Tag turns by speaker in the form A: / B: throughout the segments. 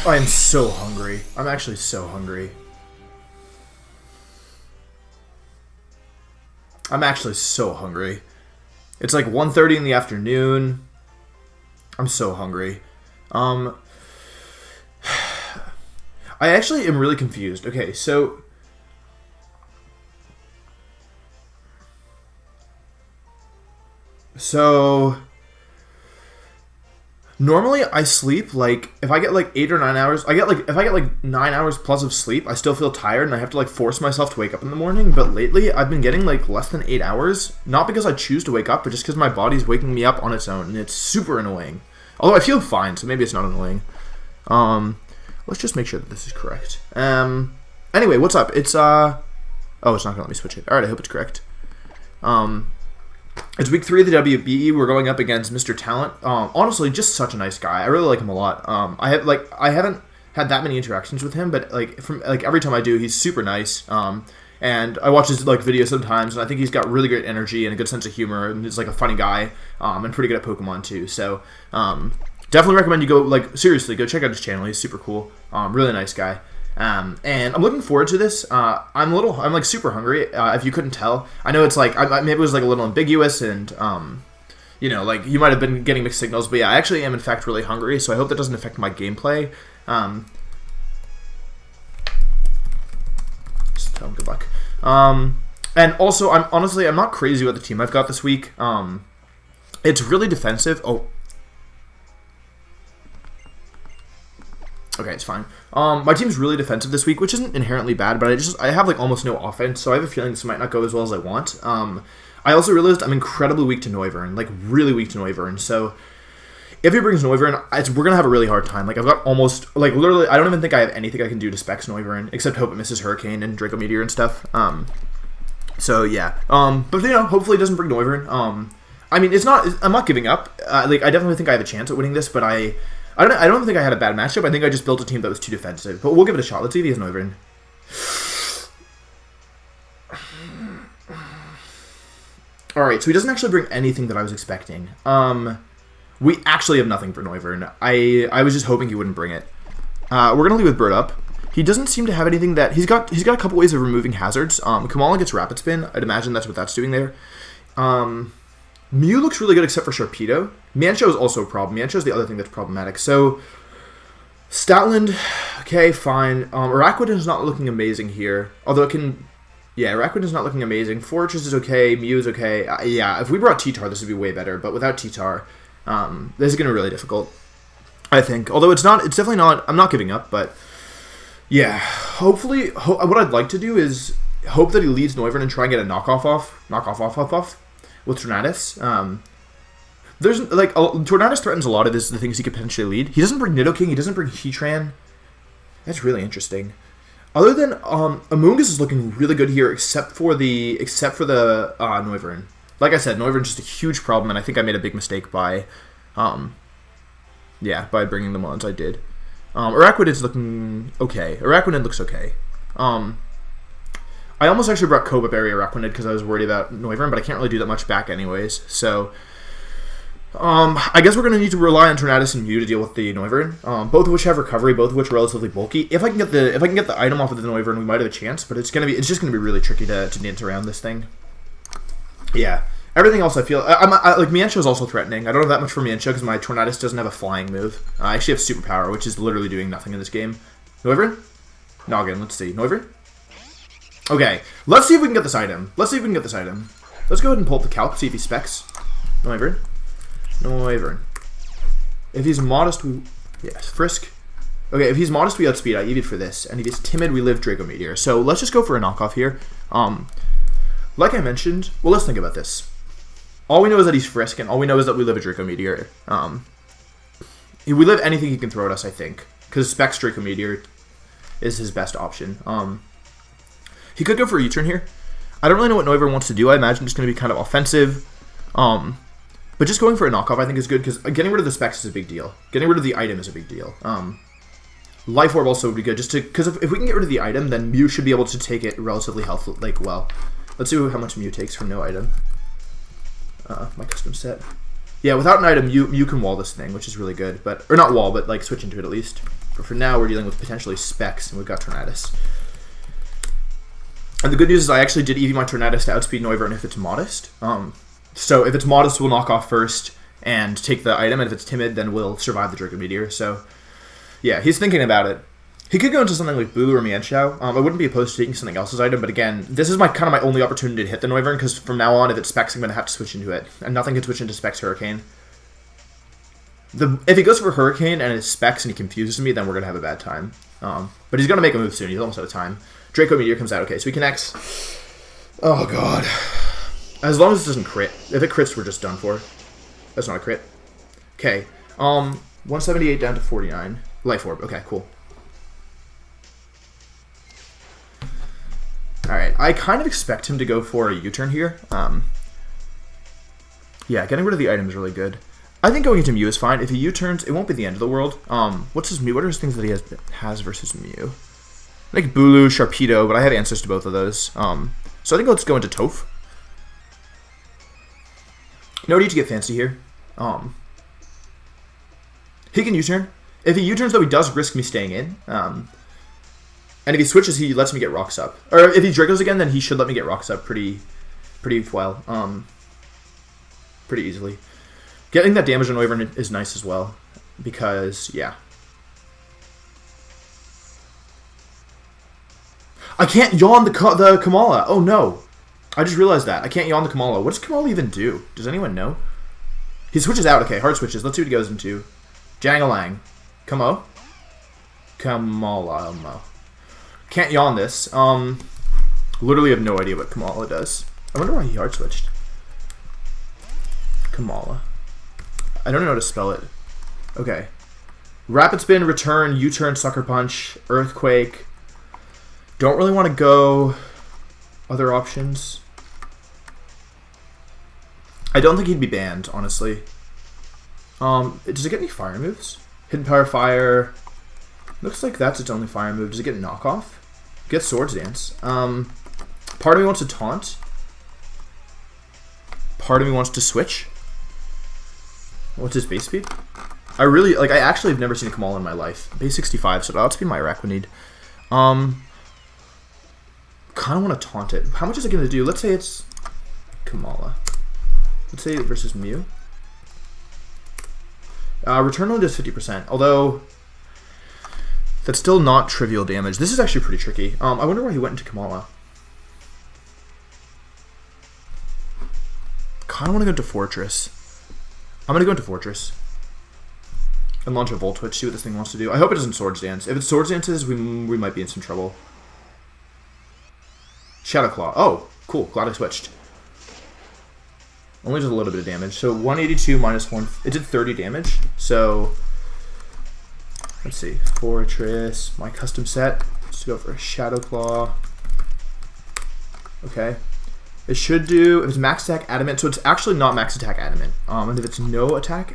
A: I am so hungry. I'm actually so hungry. I'm actually so hungry. It's like 1:30 in the afternoon. I'm so hungry. I actually am really confused. Okay, so normally I sleep like if I get like 8 or 9 hours. If I get like 9 hours plus of sleep, I still feel tired and I have to like force myself to wake up in the morning. But lately, I've been getting like less than 8 hours, not because I choose to wake up, but just because my body's waking me up on its own, and it's super annoying. Although I feel fine, so maybe it's not annoying. Let's just make sure that this is correct. Anyway, what's up? It's oh, it's not gonna let me switch it. All right, I hope it's correct. It's week 3 of the WBE. We're going up against Mr. Talent. Honestly, just such a nice guy. I really like him a lot. I haven't had that many interactions with him, but every time I do, he's super nice. And I watch his like videos sometimes, and I think he's got really great energy and a good sense of humor, and he's like a funny guy. And pretty good at Pokemon too. So definitely recommend you go seriously go check out his channel. He's super cool. Really nice guy. And I'm looking forward to this. I'm like super hungry. If you couldn't tell, I know it's like maybe it was like a little ambiguous, and like you might have been getting mixed signals, but yeah, I actually am in fact really hungry. So I hope that doesn't affect my gameplay. Just tell him good luck. And also, I'm not crazy about the team I've got this week. It's really defensive. Oh. Okay, it's fine. My team's really defensive this week, which isn't inherently bad, but I have like almost no offense, so I have a feeling this might not go as well as I want. I also realized I'm incredibly weak to Noivern, like really weak to Noivern. So if he brings Noivern, we're gonna have a really hard time. Like I've got almost like literally, I don't even think I have anything I can do to specs Noivern except hope it misses Hurricane and Draco Meteor and stuff. So yeah. But hopefully it doesn't bring Noivern. I mean, I'm not giving up. Like I definitely think I have a chance at winning this, but I don't think I had a bad matchup. I think I just built a team that was too defensive. But we'll give it a shot. Let's see if he has Noivern. Alright, so he doesn't actually bring anything that I was expecting. We actually have nothing for Noivern. I was just hoping he wouldn't bring it. We're going to leave with Bird Up. He doesn't seem to have anything that... He's got a couple ways of removing hazards. Kamala gets Rapid Spin. I'd imagine that's what that's doing there. Mew looks really good except for Sharpedo. Mancho is also a problem. Mancho is the other thing that's problematic. So, Statland, okay, fine. Araquanid is not looking amazing here. Although it can... Yeah, Araquanid is not looking amazing. Fortress is okay. Mew is okay. Yeah, if we brought T-Tar, this would be way better. But without T-Tar, this is going to be really difficult, I think. Although it's definitely not... I'm not giving up, but... Yeah, hopefully... what I'd like to do is hope that he leads Noivern and try and get a knockoff off with Tornadus. There's like Tornadus threatens a lot of the things he could potentially lead. He doesn't bring Nidoking. He doesn't bring Heatran. That's really interesting. Other than Amoonguss is looking really good here, except for the Noivern. Like I said, Noivern's just a huge problem, and I think I made a big mistake by bringing the mons I did. Araquanid's looking okay. Araquanid looks okay. I almost actually brought Cobra Berry Araquanid because I was worried about Noivern, but I can't really do that much back anyways. So, I guess we're going to need to rely on Tornadus and Mew to deal with the Noivern. Both of which have recovery, both of which are relatively bulky. If I can get the item off of the Noivern, we might have a chance, but it's just gonna be really tricky to dance around this thing. Yeah. Everything else I feel... like, Mienshao is also threatening. I don't have that much for Mienshao because my Tornadus doesn't have a flying move. I actually have Superpower, which is literally doing nothing in this game. Noivern? Noggin, let's see. Noivern? Okay, let's see if we can get this item. Let's go ahead and pull up the calc, see if he specs. Noivern. If he's modest, we... Yes, Frisk. Okay, if he's modest, we outspeed. I EV'd for this. And if he's timid, we live Draco Meteor. So let's just go for a knockoff here. Like I mentioned... Well, let's think about this. All we know is that he's Frisk, and all we know is that we live a Draco Meteor. We live anything he can throw at us, I think. Because Specs Draco Meteor is his best option. He could go for a U-turn here. I don't really know what Noivern wants to do. I imagine it's going to be kind of offensive. But just going for a knockoff I think is good, because getting rid of the Specs is a big deal. Getting rid of the item is a big deal. Life Orb also would be good, just to... Because if we can get rid of the item, then Mew should be able to take it relatively well. Let's see how much Mew takes from no item. My custom set. Yeah, without an item, you can wall this thing, which is really good. Or not wall, but like switch into it at least. But for now, we're dealing with potentially Specs, and we've got Tornadus. And the good news is I actually did EV my Tornadus to outspeed Noivern if it's modest. So if it's modest, we'll knock off first and take the item, and if it's timid, then we'll survive the Draco Meteor. So, yeah, he's thinking about it. He could go into something like Bulu or Mienshao. I wouldn't be opposed to taking something else's item, but again, this is my kind of my only opportunity to hit the Noivern, because from now on, if it's Specs, I'm going to have to switch into it. And nothing can switch into Specs Hurricane. If he goes for Hurricane and it's Specs and he confuses me, then we're going to have a bad time. But he's going to make a move soon. He's almost out of time. Draco Meteor comes out. Okay, so he connects. Oh, God. As long as it doesn't crit. If it crits, we're just done for. That's not a crit. Okay. 178 down to 49. Life Orb. Okay, cool. Alright, I kind of expect him to go for a U-turn here. Yeah, getting rid of the item is really good. I think going into Mew is fine. If he U-turns, it won't be the end of the world. What's his Mew? What are his things that he has versus Mew? Like Bulu, Sharpedo, but I have answers to both of those. So I think let's go into Toph. No need to get fancy here. He can U-turn. If he U-turns, though, he does risk me staying in. And if he switches, he lets me get Rocks up. Or if he Dracos again, then he should let me get Rocks up pretty well. Pretty easily. Getting that damage on Noivern is nice as well. Because, yeah. I can't yawn the Kamala. Oh, no. I just realized that. I can't yawn the Kamala. What does Kamala even do? Does anyone know? He switches out. Okay, hard switches. Let's see what he goes into. Jangalang. Kamo. Kamala. Can't yawn this. Literally have no idea what Kamala does. I wonder why he hard switched. Kamala. I don't know how to spell it. Okay. Rapid Spin, Return, U-Turn, Sucker Punch, Earthquake. Don't really want to go other options. I don't think he'd be banned, honestly. Does it get any fire moves? Hidden Power Fire. Looks like that's its only fire move. Does it get knockoff? Get Swords Dance. Part of me wants to taunt. Part of me wants to switch. What's his base speed? I actually have never seen a Kamala in my life. Base 65, so that'll be my Araquanid. Kind of want to taunt it. How much is it going to do? Let's say it's Kamala. Let's say versus Mew. Return only does 50%, although that's still not trivial damage. This is actually pretty tricky. I wonder why he went into Kamala. Kind of want to go into Fortress. I'm going to go into Fortress. And launch a Volt Twitch, see what this thing wants to do. I hope it doesn't Swords Dance. If it Swords Dances, we might be in some trouble. Shadow Claw. Oh, cool. Glad I switched. Only does a little bit of damage. So 182 minus 1. It did 30 damage. So let's see. Fortress. My custom set. Let's go for a Shadow Claw. Okay. It should do, if it's max attack adamant, so it's actually not max attack adamant. And if it's no attack,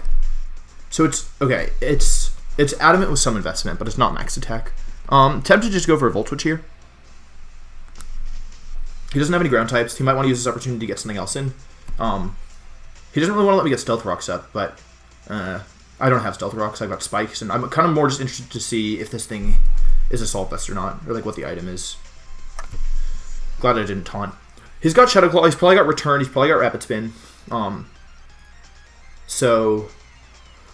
A: so it's, okay, it's adamant with some investment, but it's not max attack. Tempted to just go for a Volt Switch here. He doesn't have any ground types. He might want to use this opportunity to get something else in. He doesn't really want to let me get Stealth Rocks up, but I don't have Stealth Rocks. I've got Spikes, and I'm kind of more just interested to see if this thing is Assault Vest or not, or like what the item is. Glad I didn't taunt. He's got Shadow Claw. He's probably got Return. He's probably got Rapid Spin. So,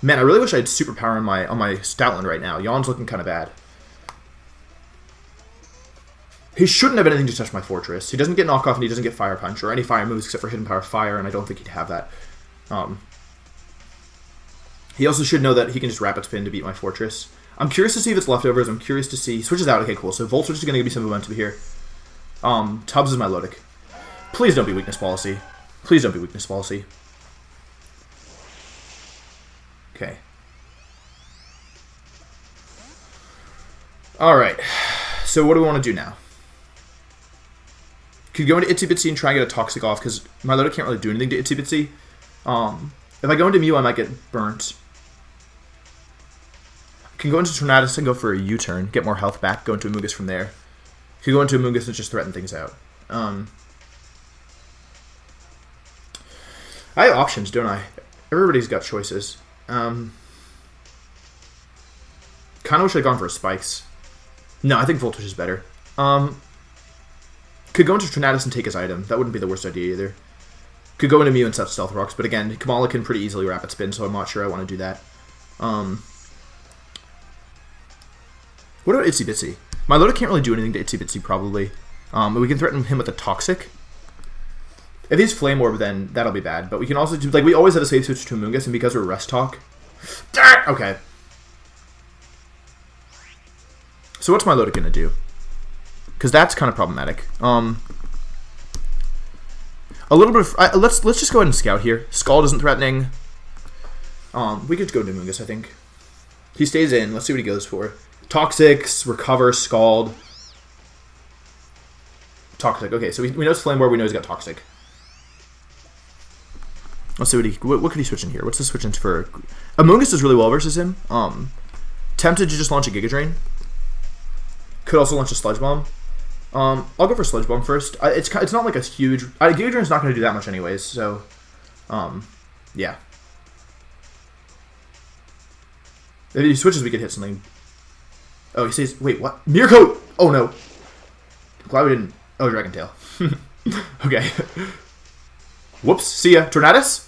A: man, I really wish I had Superpower on my Stoutland right now. Yawn's looking kind of bad. He shouldn't have anything to touch my Fortress. He doesn't get Knockoff and he doesn't get Fire Punch or any fire moves except for Hidden Power Fire, and I don't think he'd have that. He also should know that he can just Rapid Spin to beat my Fortress. I'm curious to see if it's leftovers. I'm curious to see. He switches out. Okay, cool. So Volt Switch is going to give me some momentum here. Tubbs is my Lodic. Please don't be Weakness Policy. Please don't be Weakness Policy. Okay. Alright. So what do we want to do now? Could go into Itsy Bitsy and try and get a Toxic off, because my Lodic can't really do anything to Itsy Bitsy. If I go into Mew, I might get burnt. I can go into Tornadus and go for a U-turn, get more health back, go into Amoonguss from there. Could go into Amoonguss and just threaten things out. I have options, don't I? Everybody's got choices. Kind Kind of wish I'd gone for spikes. No, I think Voltage is better. Could go into Tornadus and take his item. That wouldn't be the worst idea either. Could go into Mew and set Stealth Rocks, but again, Kamala can pretty easily Rapid Spin, so I'm not sure I want to do that. What about Itsy Bitsy? My Loda can't really do anything to Itsy Bitsy, probably. But we can threaten him with a Toxic. If he's Flame Orb, then that'll be bad. But we can also do, like, we always have a safe switch to Amoonguss, and because we're Rest Talk... Okay. So what's my Loda gonna do? Because that's kind of problematic. A little bit of... let's just go ahead and Scout here. Scald isn't threatening. We could go to Amoonguss, I think. He stays in. Let's see what he goes for. Toxics, Recover, Scald. Toxic. Okay, so we know it's Flame Orb. We know he's got Toxic. Let's see what could he switch in here? What's the switch in for? Amoonguss does really well versus him. Tempted to just launch a Giga Drain. Could also launch a Sludge Bomb. I'll go for Sludge Bomb first. It's not like a huge... Giga Drain's not going to do that much anyways, so... yeah. If he switches, we could hit something. Oh, he says... Wait, what? Mirror Coat! Oh, no. Glad we didn't... Oh, Dragon Tail. Okay. Whoops. See ya. Tornadus?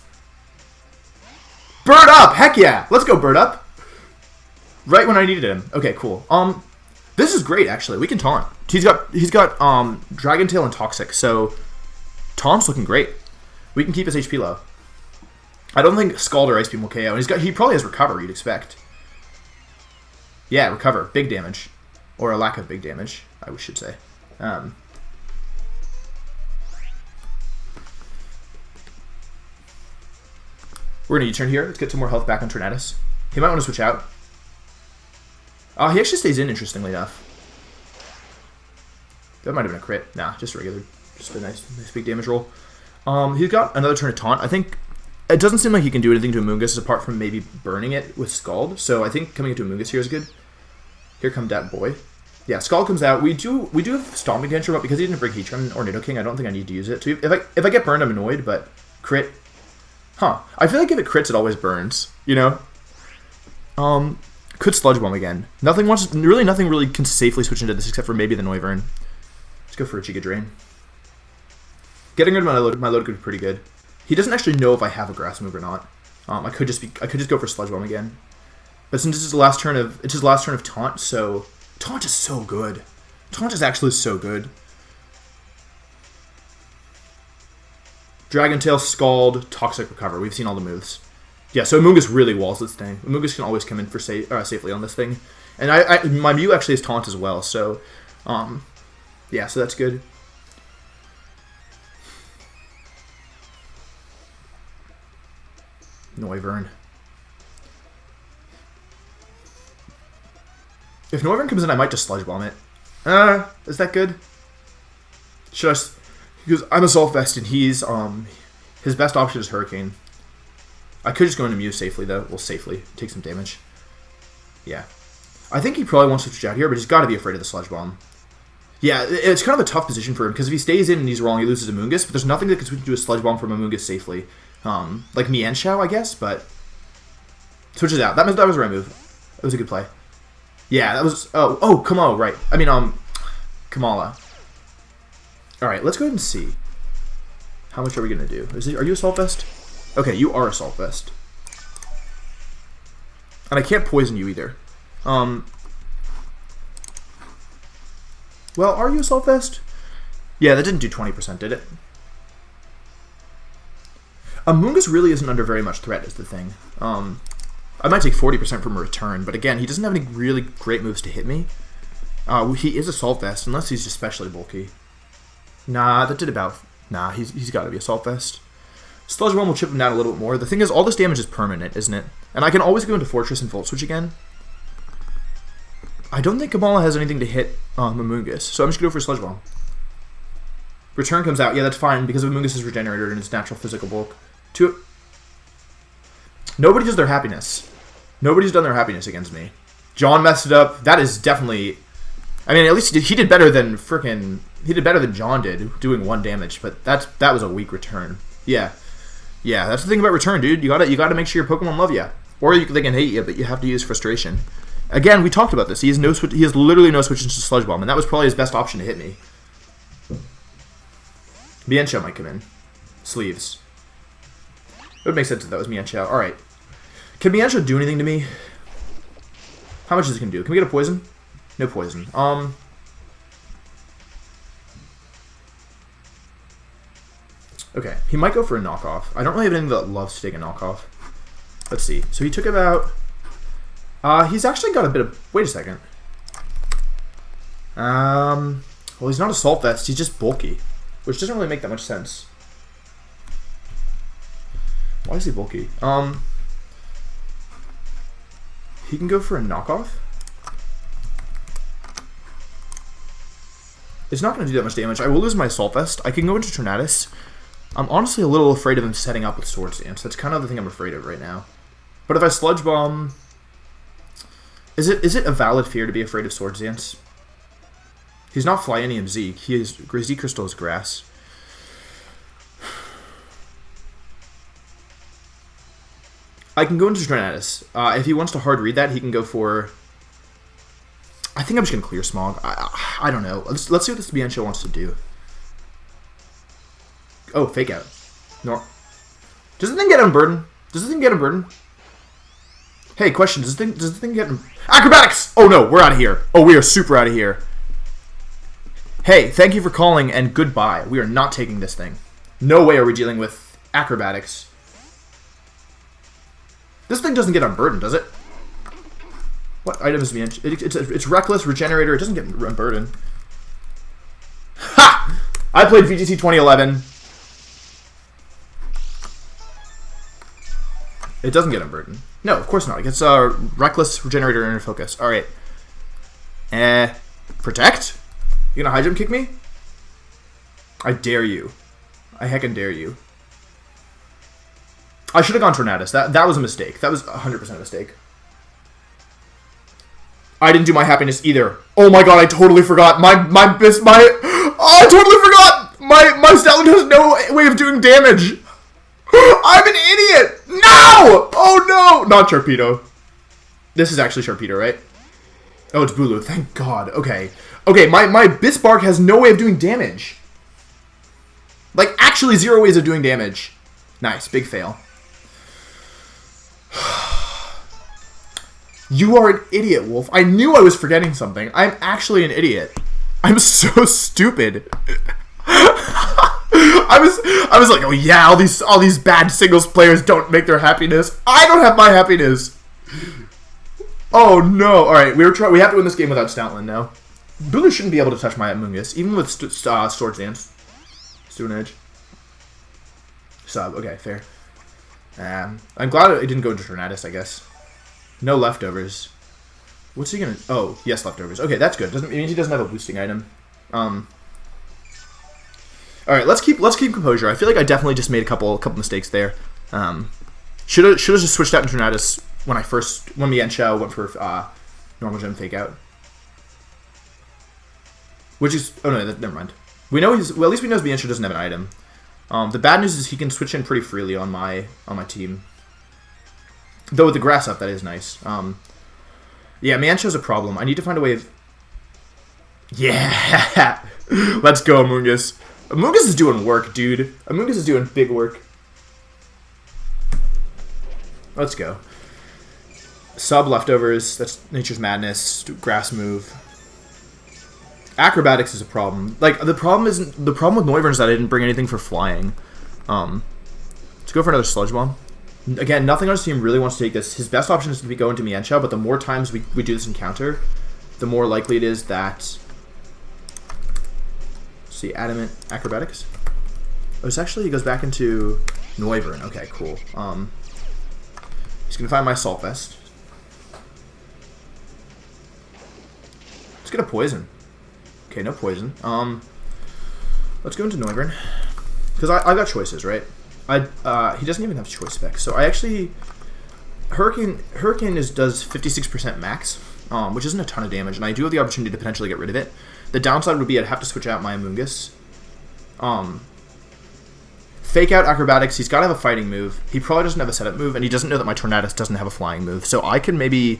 A: Bird Up! Heck yeah! Let's go Bird Up. Right when I needed him. Okay, cool. This is great, actually. We can taunt. He's got Dragon Tail and Toxic, so taunt's looking great. We can keep his HP low. I don't think Scald or Ice Beam will KO. And he probably has Recover, you'd expect. Yeah, Recover. Big damage. Or a lack of big damage, I should say. We're going to U-turn here. Let's get some more health back on Tornadus. He might want to switch out. He actually stays in, interestingly enough. That might have been a crit. Nah, just a regular. Just a nice big damage roll. He's got another turn of Taunt. I think it doesn't seem like he can do anything to Amoonguss apart from maybe burning it with Scald. So I think coming into Amoonguss here is good. Here comes that boy. Yeah, Scald comes out. We do have Stomping Tantrum, but because he didn't bring Heatran or Nidoking, I don't think I need to use it. If I get burned, I'm annoyed, but crit... Huh. I feel like if it crits, it always burns, you know? Could Sludge Bomb again. Nothing really can safely switch into this except for maybe the Noivern. Let's go for a Giga Drain. Getting rid of my load could be pretty good. He doesn't actually know if I have a Grass move or not. I could just go for Sludge Bomb again. But since it's his last turn of Taunt, so Taunt is so good. Taunt is actually so good. Dragon Tail, Scald, Toxic, Recover. We've seen all the moves. Yeah, so Amoonguss really walls this thing. Amoonguss can always come in for safely on this thing. And my Mew actually has Taunt as well, so... yeah, so that's good. Noivern. If Noivern comes in, I might just Sludge Bomb it. Is that good? Should I... Because I'm Assault Vest, and he's, his best option is Hurricane. I could just go into Mew safely, though. Well, safely. Take some damage. Yeah. I think he probably wants to switch out here, but he's got to be afraid of the Sludge Bomb. Yeah, it's kind of a tough position for him, because if he stays in and he's wrong, he loses Amoonguss, but there's nothing that can switch into a Sludge Bomb from Amoonguss safely. Like Mienshao, I guess, but... Switches out. That was the right move. That was a good play. Yeah, that was... Oh, Kamala, right. I mean, Kamala. Alright, let's go ahead and see. How much are we going to do? Are you Assault Vest? Okay, you are Assault Vest. And I can't poison you either. Well, are you Assault Vest? Yeah, that didn't do 20%, did it? Amoonguss really isn't under very much threat, is the thing. I might take 40% from a return, but again, he doesn't have any really great moves to hit me. He is Assault Vest, unless he's especially bulky. Nah, that did about... Nah, he's got to be Assault Vest. Sludge Bomb will chip him down a little bit more. The thing is, all this damage is permanent, isn't it? And I can always go into Fortress and Volt Switch again. I don't think Kamala has anything to hit Amoonguss, so I'm just going to go for Sludge Bomb. Return comes out. Yeah, that's fine, because Amoonguss is regenerated in its natural physical bulk. Nobody does their happiness. Nobody's done their happiness against me. John messed it up. That is definitely... I mean, at least he did better than frickin'... He did better than John did, doing 1 damage, but that was a weak return. Yeah. Yeah, that's the thing about return, dude. You gotta make sure your Pokemon love you. Or they can hate you, but you have to use frustration. Again, we talked about this. He has no switch. He has literally no switch into Sludge Bomb, and that was probably his best option to hit me. Mienshao might come in. Sleeves. It would make sense if that was Mienshao. Alright. Can Mienshao do anything to me? How much is it going to do? Can we get a poison? No poison. Okay. He might go for a knockoff. I don't really have anything that loves to take a knockoff. Let's see. So he took about... he's actually got a bit of... Wait a second. Well, he's not Assault Vest. He's just bulky. Which doesn't really make that much sense. Why is he bulky? He can go for a knockoff. It's not going to do that much damage. I will lose my Assault Vest. I can go into Tornadus. I'm honestly a little afraid of him setting up with Swords Dance. That's kind of the thing I'm afraid of right now. But if I Sludge Bomb... Is it a valid fear to be afraid of Swords Dance? He's not Flyinium Zeke. Zeke Crystal is grass. I can go into Tornadus. If he wants to hard read that, he can go for... I think I'm just going to clear Smog. I don't know. Let's see what this Mienshao wants to do. Oh, Fake Out. No. Does the thing get Unburden? Does the thing get Unburden? Hey, question. Does the thing get... Acrobatics! Oh no, we're out of here. Oh, we are super out of here. Hey, thank you for calling and goodbye. We are not taking this thing. No way are we dealing with Acrobatics. This thing doesn't get Unburdened, does it? What item is it's Reckless, Regenerator. It doesn't get Unburdened. Ha! I played VGC 2011. It doesn't get Unburdened. No, of course not. It gets Reckless, Regenerator, and Focus. Alright. Protect? You gonna high jump kick me? I dare you. I heckin' dare you. I should have gone Tornadus. That was a mistake. That was 100% a mistake. I didn't do my happiness either. Oh my god, I totally forgot. Oh, I totally forgot! My Statland has no way of doing damage. I'm an idiot! No! Oh no! Not Sharpedo. This is actually Sharpedo, right? Oh, it's Bulu. Thank god. Okay. Okay, my Bisbark has no way of doing damage. Like, actually 0 ways of doing damage. Nice. Big fail. You are an idiot, Wolf. I knew I was forgetting something. I'm actually an idiot. I'm so stupid. I was like, oh yeah, all these bad singles players don't make their happiness. I don't have my happiness. Oh no! All right, we have to win this game without Stoutland now. Bulu shouldn't be able to touch my Amoonguss, even with Swords Dance. Student Edge. Sub. Okay, fair. I'm glad it didn't go into Tornadus, I guess. No leftovers. What's he gonna... Oh, yes, leftovers. Okay, that's good. It means he doesn't have a boosting item. Alright, let's keep composure. I feel like I definitely just made a couple mistakes there. Should have just switched out in Tornadus when Mienshao went for normal gem fake out. Which is... Oh no, never mind. We know at least we know Mienshao doesn't have an item. The bad news is he can switch in pretty freely on my team. Though with the grass up, that is nice. Yeah, Mienshao's a problem. I need to find a way of... Yeah! Let's go, Amoonguss. Amoonguss is doing work, dude. Amoonguss is doing big work. Let's go. Sub leftovers. That's Nature's Madness. Grass move. Acrobatics is a problem. Like, the problem with Noivern is that I didn't bring anything for flying. Let's go for another Sludge Bomb. Again, nothing on his team really wants to take this. His best option is to go into Mienshao, but the more times we do this encounter, the more likely it is that... Let's see, Adamant Acrobatics. Oh, it's actually, he goes back into Noivern. Okay, cool. He's going to find my Assault Vest. Let's get a Poison. Okay, no Poison. Let's go into Noivern. Because I got choices, right? He doesn't even have choice specs. So I actually... Hurricane does 56% max, which isn't a ton of damage, and I do have the opportunity to potentially get rid of it. The downside would be I'd have to switch out my Amoonguss. Fake out Acrobatics, he's got to have a fighting move. He probably doesn't have a setup move, and he doesn't know that my Tornadus doesn't have a flying move. So I can maybe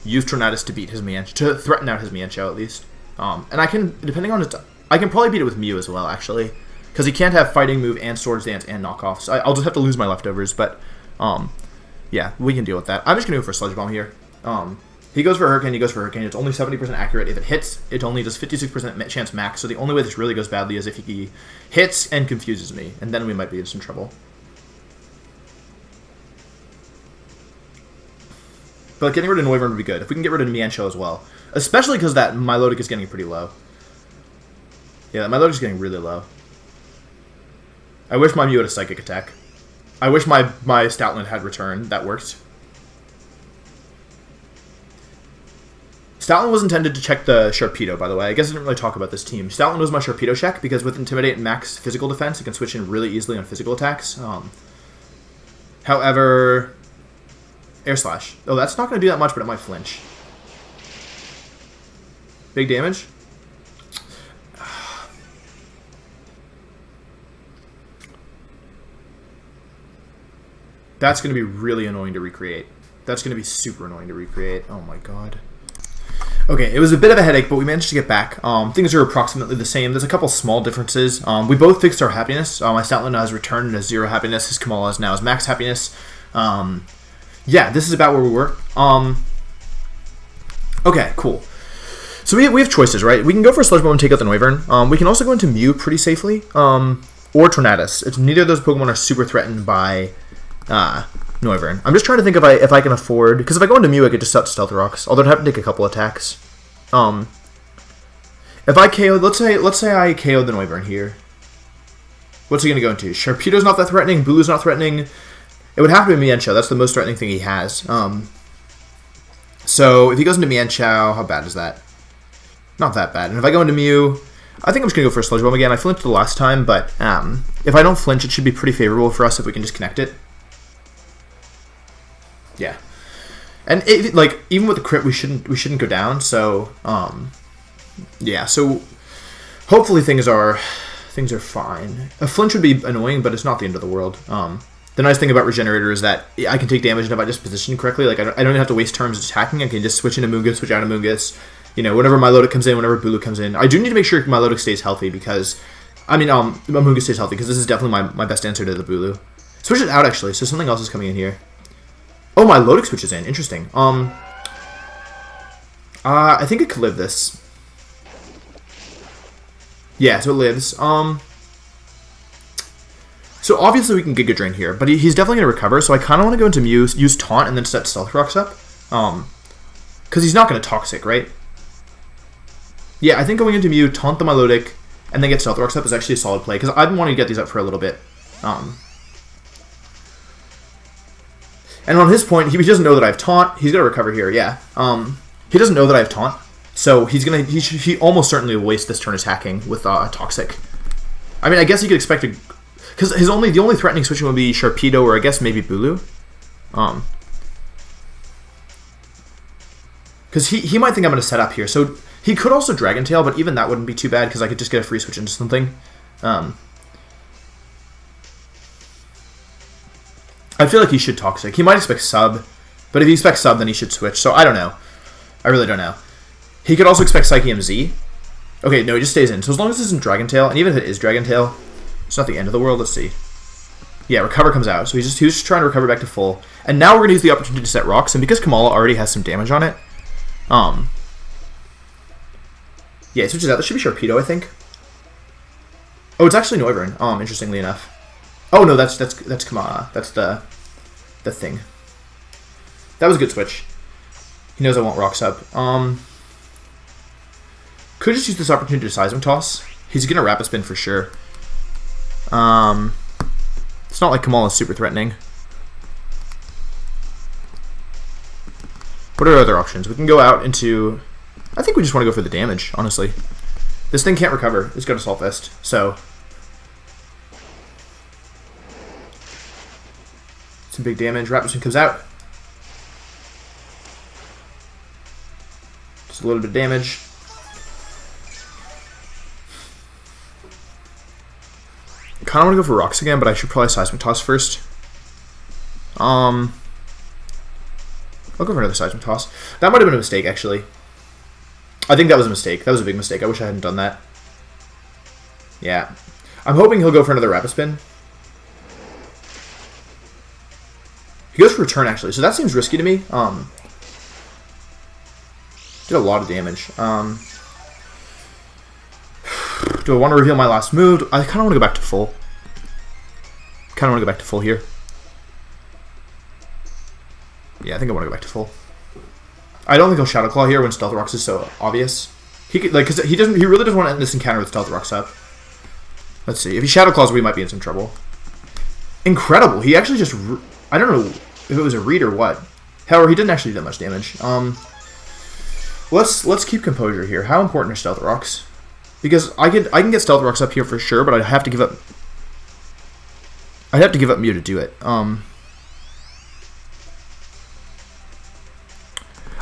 A: use Tornadus to beat his Mienshao, to threaten out his Mienshao at least. And I can, depending on his, I can probably beat it with Mew as well, actually. Because he can't have Fighting Move and Swords Dance and Knockoff. So I'll just have to lose my leftovers, but yeah, we can deal with that. I'm just going to go for Sludge Bomb here. He goes for Hurricane, he goes for Hurricane. It's only 70% accurate. If it hits, it only does 56% chance max. So the only way this really goes badly is if he hits and confuses me. And then we might be in some trouble. But getting rid of Noivern would be good. If we can get rid of Mienshao as well. Especially because that Milotic is getting pretty low. Yeah, that Milotic is getting really low. I wish my Mew had a Psychic Attack. I wish my Stoutland had Return. That worked. Stoutland was intended to check the Sharpedo, by the way. I guess I didn't really talk about this team. Stoutland was my Sharpedo check, because with Intimidate and max physical defense, it can switch in really easily on physical attacks. However, Air Slash. Oh, that's not going to do that much, but it might flinch. Big damage. That's going to be really annoying to recreate. That's going to be super annoying to recreate. Oh my god. Okay, it was a bit of a headache, but we managed to get back. Things are approximately the same. There's a couple small differences. We both fixed our happiness. My Stoutland has returned to 0 happiness. His Kamala is now his max happiness. Yeah, this is about where we were. Okay, cool. So we have choices, right? We can go for Sludge Bomb and take out the Noivern. We can also go into Mew pretty safely, or Tornadus. It's neither of those Pokemon are super threatened by Noivern. I'm just trying to think if I can afford, because if I go into Mew, I could just set Stealth Rocks. Although I'd have to take a couple attacks. If I KO, let's say I KO the Noivern here. What's he gonna go into? Sharpedo's not that threatening. Bulu's not threatening. It would have to be Mienshao. That's the most threatening thing he has. So if he goes into Mienshao, how bad is that? Not that bad. And if I go into Mew, I think I'm just gonna go for a Sludge Bomb again. I flinched the last time, but if I don't flinch, it should be pretty favorable for us if we can just connect it. Yeah, and like even with the crit, we shouldn't go down. So yeah. So hopefully things are fine. A flinch would be annoying, but it's not the end of the world. The nice thing about Regenerator is that I can take damage, and if I just position correctly, like I don't even have to waste turns attacking. I can just switch into Moongus, switch out of Moongus. You know, whenever Milotic comes in, whenever Bulu comes in. I do need to make sure Milotic stays healthy because, Moongus stays healthy because this is definitely my best answer to the Bulu. Switch it out actually, so something else is coming in here. Oh, my Milotic switches in. Interesting. I think it could live this. Yeah, so it lives. So obviously we can Giga Drain here, but he's definitely going to recover, so I kind of want to go into Mew, use Taunt, and then set Stealth Rocks up. Because he's not going to Toxic, right? Yeah, I think going into Mew, Taunt the Milotic, and then get Stealth Rocks up is actually a solid play, because I've been wanting to get these up for a little bit. And on his point, he doesn't know that I have Taunt. He's going to recover here, yeah. He doesn't know that I have Taunt, so he almost certainly will waste this turn attacking with Toxic. I mean, I guess he could expect to... Because the only threatening switching would be Sharpedo or I guess maybe Bulu. Because he might think I'm going to set up here. So he could also Dragon Tail, but even that wouldn't be too bad because I could just get a free switch into something. I feel like he should Toxic. He might expect Sub, but if he expects Sub, then he should switch. So I don't know. I really don't know. He could also expect Psyche MZ. Okay, no, he just stays in. So as long as this isn't Dragon Tail, and even if it is Dragon Tail, it's not the end of the world. Let's see. Yeah, Recover comes out. So he was just trying to recover back to full. And now we're going to use the opportunity to set Rocks. And because Kamala already has some damage on it, yeah, it switches out. That should be Sharpedo, I think. Oh, it's actually Noivern. Interestingly enough. Oh no, that's Kamala. That's the thing. That was a good switch. He knows I want Rocks up. Could just use this opportunity to Seismic Toss. He's gonna Rapid Spin for sure. It's not like Kamala's super threatening. What are other options? We can go out into... I think we just want to go for the damage, honestly. This thing can't recover. It's got Assault Vest, so... Some big damage. Rapid Spin comes out. Just a little bit of damage. I kind of want to go for Rocks again, but I should probably Seismic Toss first. I'll go for another seismic toss. That might have been a mistake, actually. I think that was a mistake. That was a big mistake. I wish I hadn't done that. Yeah. I'm hoping he'll go for another rapid spin. He goes for return, actually, so that seems risky to me. Did a lot of damage. Do I want to reveal my last move? I kind of want to go back to full. Here. Yeah, I think I want to go back to full. I don't think he'll Shadow Claw here when Stealth Rocks is so obvious. He could, like, because he really doesn't want to end this encounter with Stealth Rocks up. Let's see. If he Shadow Claws, we might be in some trouble. Incredible. He actually just... I don't know if it was a read or what. However, he didn't actually do that much damage. Let's keep composure here. How important are Stealth Rocks? Because I can get Stealth Rocks up here for sure, but I'd have to give up... Mew to do it.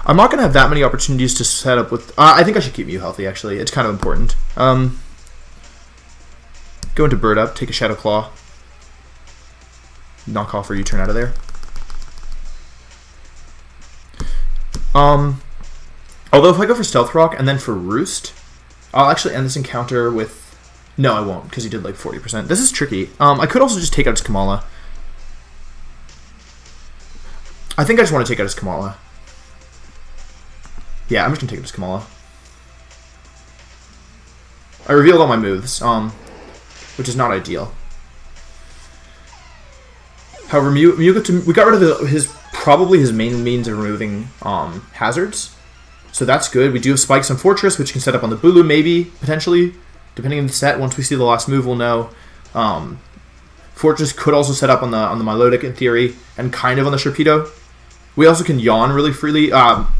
A: I'm not going to have that many opportunities to set up with... I think I should keep Mew healthy, actually. It's kind of important. Go into Bird Up, take a Shadow Claw. Knock off or U-turn out of there. Although if I go for Stealth Rock and then for Roost, I'll actually end this encounter with... No, I won't, because he did like 40%. This is tricky. I could also just take out his Kamala. I think I just want to take out his Kamala. Yeah, I'm just going to take out his Kamala. I revealed all my moves, which is not ideal. However, we got rid of probably his main means of removing hazards. So that's good. We do have spikes on Fortress, which can set up on the Bulu, maybe, potentially. Depending on the set, once we see the last move, we'll know. Fortress could also set up on the Melodic in theory, and kind of on the Sharpedo. We also can yawn really freely,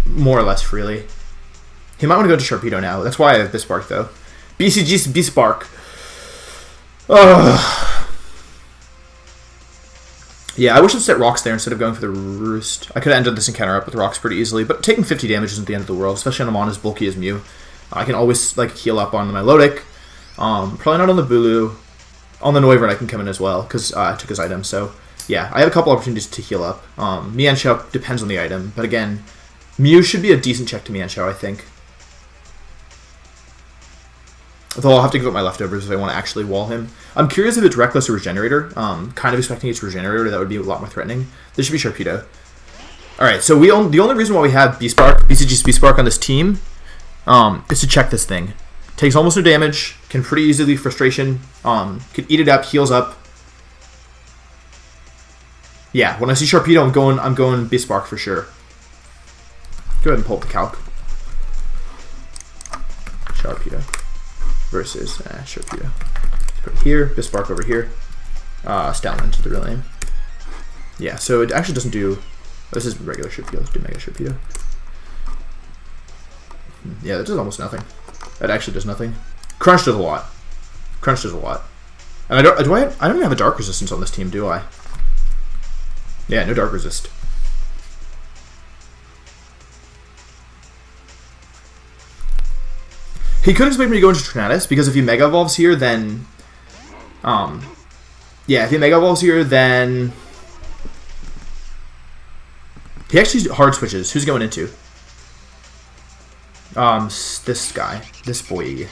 A: more or less freely. He might want to go to Sharpedo now. That's why I have Bispark, though. BCG Bispark. Yeah, I wish I'd set Rocks there instead of going for the Roost. I could have ended this encounter up with Rocks pretty easily, but taking 50 damage isn't the end of the world, especially on a mon as bulky as Mew. I can always like heal up on my Melodic. Probably not on the Bulu. On the Noivern I can come in as well, because I took his item, so... Yeah, I have a couple opportunities to heal up. Mienshao depends on the item, but again, Mew should be a decent check to Mienshao, I think. Though I'll have to give up my leftovers if I want to actually wall him. I'm curious if it's Reckless or Regenerator. Kind of expecting it's Regenerator, that would be a lot more threatening. This should be Sharpedo. Alright, so the only reason why we have BCG's Beespark on this team is to check this thing. Takes almost no damage, can pretty easily frustration, can eat it up, heals up. Yeah, when I see Sharpedo, I'm going Bispark for sure. Go ahead and pull up the calc. Sharpedo versus Sharpedo. Put it here, Bispark over here. Stoutland is the real name. Yeah, so it actually doesn't do... This is regular Sharpedo. Let's do Mega Sharpedo. Yeah, that does almost nothing. That actually does nothing. Crunch does a lot. Crunch does a lot. And I don't even have a Dark Resistance on this team, do I? Yeah, no Dark Resist. He could expect me to go into Tornadus, because if he Mega Evolves here, then... yeah, if he Mega Evolves here, then... He actually hard switches. Who's going into? This guy. This boy.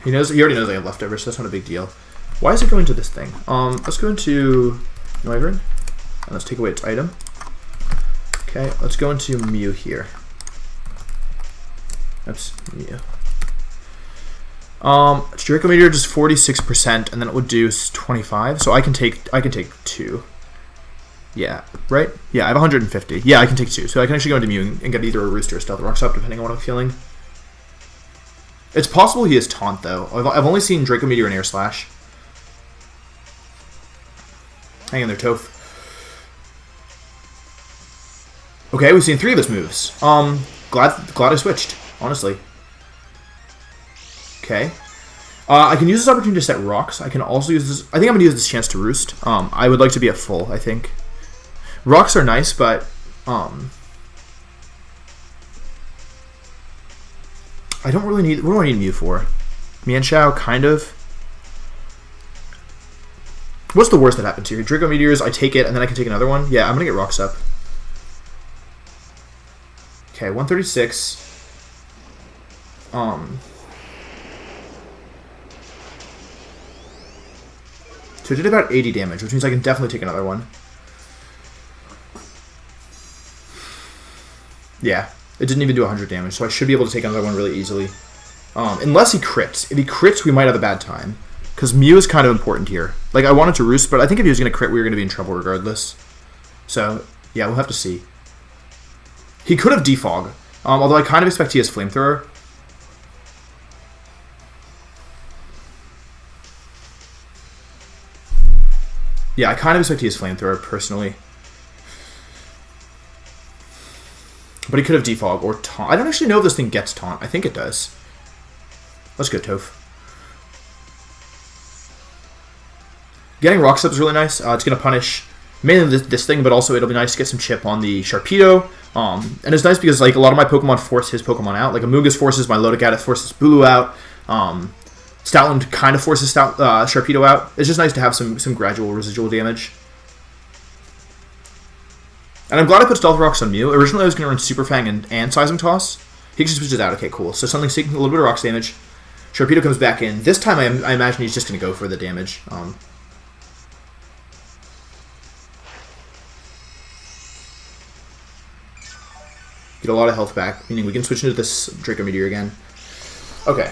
A: He already knows I have leftovers, so that's not a big deal. Why is it going to this thing? Let's go into Noivern, and let's take away its item. Okay, let's go into Mew here. Oops, Mew. Draco Meteor does 46%, and then it would do 25. So I can take 2. Yeah, right? Yeah, I have 150. Yeah, I can take 2. So I can actually go into Mew and get either a Roost or a Stealth Rocks up, depending on what I'm feeling. It's possible he has Taunt, though. I've only seen Draco Meteor and Air Slash. Hang in there, Toph. Okay, we've seen 3 of his moves. Glad I switched, honestly. Okay. I can use this opportunity to set Rocks. I can also use this... I think I'm going to use this chance to Roost. I would like to be at full, I think. Rocks are nice, but... I don't really need... What do I need Mew for? Mienshao, kind of. What's the worst that happens here? Draco Meteors, I take it, and then I can take another one? Yeah, I'm going to get Rocks up. Okay, 136. So it did about 80 damage, which means I can definitely take another one. Yeah, it didn't even do 100 damage, so I should be able to take another one really easily. Unless he crits. If he crits, we might have a bad time. Because Mew is kind of important here. Like, I wanted to Roost, but I think if he was going to crit, we were going to be in trouble regardless. So, yeah, we'll have to see. He could have Defog. Although I kind of expect he has Flamethrower. Yeah, I kind of expect he has Flamethrower, personally. But he could have Defog or Taunt. I don't actually know if this thing gets Taunt. I think it does. Let's go, Toph. Getting Rock Step is really nice. It's going to punish mainly this thing, but also it'll be nice to get some chip on the Sharpedo. And it's nice because like a lot of my Pokemon force his Pokemon out. Like Amoonguss forces my Lodogat, forces Bulu out. Stoutland kind of forces Sharpedo out. It's just nice to have some gradual residual damage. And I'm glad I put Stealth Rocks on Mew. Originally I was going to run Super Fang and Seismic Toss. He just switches out. Okay, cool. So something's taking a little bit of Rocks damage. Sharpedo comes back in. This time I imagine he's just going to go for the damage. Get a lot of health back, meaning we can switch into this Draco Meteor again. Okay.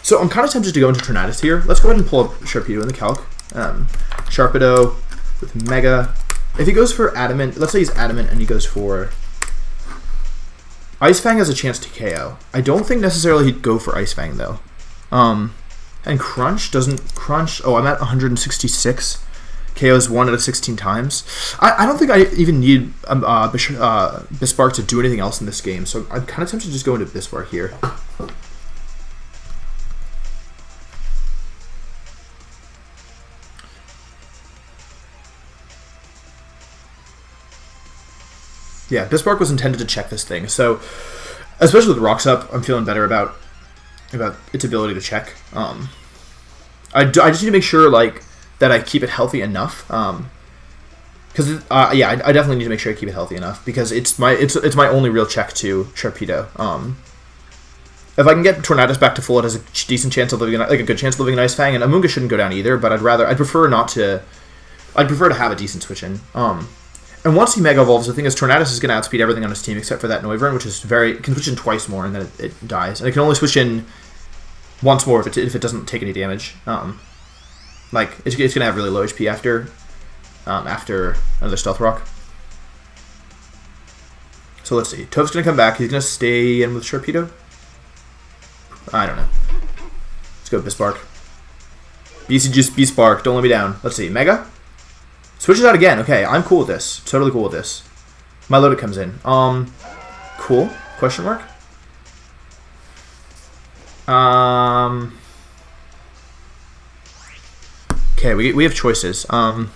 A: So I'm kind of tempted to go into Tornadus here. Let's go ahead and pull up Sharpedo in the calc. Sharpedo with Mega. If he goes for Adamant, let's say he's Adamant and he goes for... Ice Fang has a chance to KO. I don't think necessarily he'd go for Ice Fang though. And Crunch doesn't... Crunch... Oh, I'm at 166. KOs 1 out of 16 times. I don't think I even need Bisbark to do anything else in this game, so I'm kind of tempted to just go into Bisbark here. Yeah, Bisbark was intended to check this thing, so especially with Rocks up, I'm feeling better about its ability to check. I just need to make sure like that I keep it healthy enough. Because yeah, I definitely need to make sure I keep it healthy enough because it's my only real check to Sharpedo. If I can get Tornadus back to full, it has a decent chance of living, like a good chance of living an Ice Fang, and Amoonguss shouldn't go down either. But I'd prefer to have a decent switch in. And once he Mega Evolves, the thing is Tornadus is going to outspeed everything on his team except for that Noivern, which is it can switch in twice more and then it dies, and it can only switch in once more if it doesn't take any damage. Like it's going to have really low HP after another Stealth Rock. So let's see. Toph's going to come back. He's going to stay in with Sharpedo. I don't know. Let's go Bisbark. BCG Bisbark. Don't let me down. Let's see. Mega. Switches out again. Okay, I'm cool with this. Totally cool with this. My Loaded comes in. Cool. Question mark. Okay, we have choices. Can